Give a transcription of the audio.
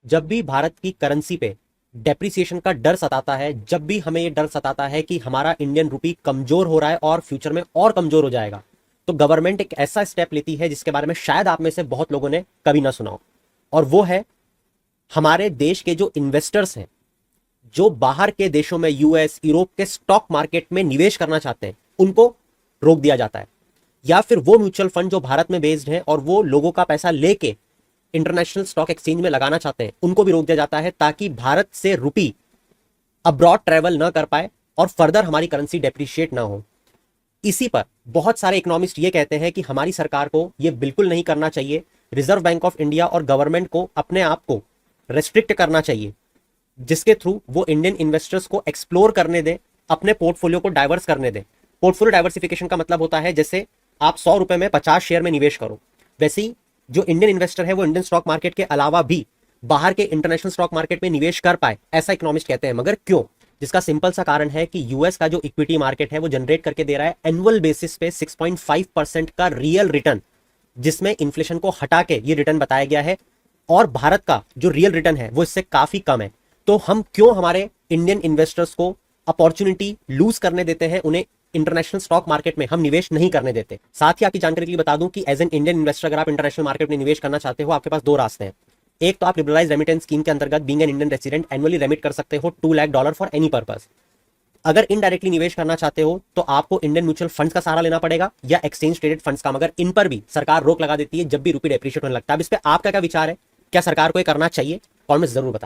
जब भी भारत की करेंसी पे डेप्रिसिएशन का डर सताता है, जब भी हमें ये डर सताता है कि हमारा इंडियन रुपी कमजोर हो रहा है और फ्यूचर में और कमजोर हो जाएगा, तो गवर्नमेंट एक ऐसा स्टेप लेती है जिसके बारे में शायद आप में से बहुत लोगों ने कभी ना सुना हो। और वो है, हमारे देश के जो इन्वेस्टर्स हैं, जो बाहर के देशों में यूएस यूरोप के स्टॉक मार्केट में निवेश करना चाहते हैं, उनको रोक दिया जाता है। या फिर वो म्यूचुअल फंड जो भारत में बेस्ड है और वो लोगों का पैसा लेके इंटरनेशनल स्टॉक एक्सचेंज में लगाना चाहते हैं, उनको भी रोक दिया जाता है, ताकि भारत से रुपी अब्रॉड ट्रेवल ना कर पाए और फर्दर हमारी करेंसी डेप्रिशिएट ना हो। इसी पर बहुत सारे इकोनॉमिस्ट ये कहते हैं कि हमारी सरकार को ये बिल्कुल नहीं करना चाहिए। रिजर्व बैंक ऑफ इंडिया और गवर्नमेंट को अपने आप को रेस्ट्रिक्ट करना चाहिए, जिसके थ्रू वो इंडियन इन्वेस्टर्स को एक्सप्लोर करने दें, अपने पोर्टफोलियो को डाइवर्स करने दें। पोर्टफोलियो डाइवर्सिफिकेशन का मतलब होता है जैसे आप 100 रुपए में 50 शेयर में निवेश करो, वैसे ही जो इंडियन इन्वेस्टर है वो इंडियन स्टॉक मार्केट के अलावा भी बाहर के इंटरनेशनल स्टॉक मार्केट में निवेश कर पाए, ऐसा इकोनॉमिस्ट कहते हैं। मगर क्यों? जिसका सिंपल सा कारण है कि यूएस का जो इक्विटी मार्केट है वो जनरेट करके दे रहा है एनुअल बेसिस पे 6.5% का रियल रिटर्न, जिसमें इन्फ्लेशन को हटा के ये रिटर्न बताया गया है। और भारत का जो रियल रिटर्न है वो इससे काफी कम है। तो हम क्यों हमारे इंडियन इन्वेस्टर्स को अपॉर्चुनिटी लूज करने देते हैं, उन्हें इंटरनेशनल स्टॉक मार्केट में हम निवेश नहीं करने देते। साथ ही आपकी जानकारी के लिए बता दूं कि एज एन इंडियन इन्वेस्टर अगर आप इंटरनेशनल मार्केट में निवेश करना चाहते हो, आपके पास दो रास्ते हैं। एक तो आप लिबरलाइज रेमिटेंस स्कीम के अंतर्गत being an Indian resident annually remit कर सकते हो $2 लाख फॉर एनी पर्पस। अगर इनडायरेक्टली निवेश करना चाहते हो तो आपको इंडियन म्यूचुअल फंड्स का सहारा लेना पड़ेगा या एक्सचेंज ट्रेडेड फंड्स का, मगर इन पर भी सरकार रोक लगा देती है जब भी रुपये डेप्रिशिएट होने लगता है। अब इस पे आपका क्या विचार है? क्या सरकार को ये करना चाहिए? कमेंट में जरूर बताएं।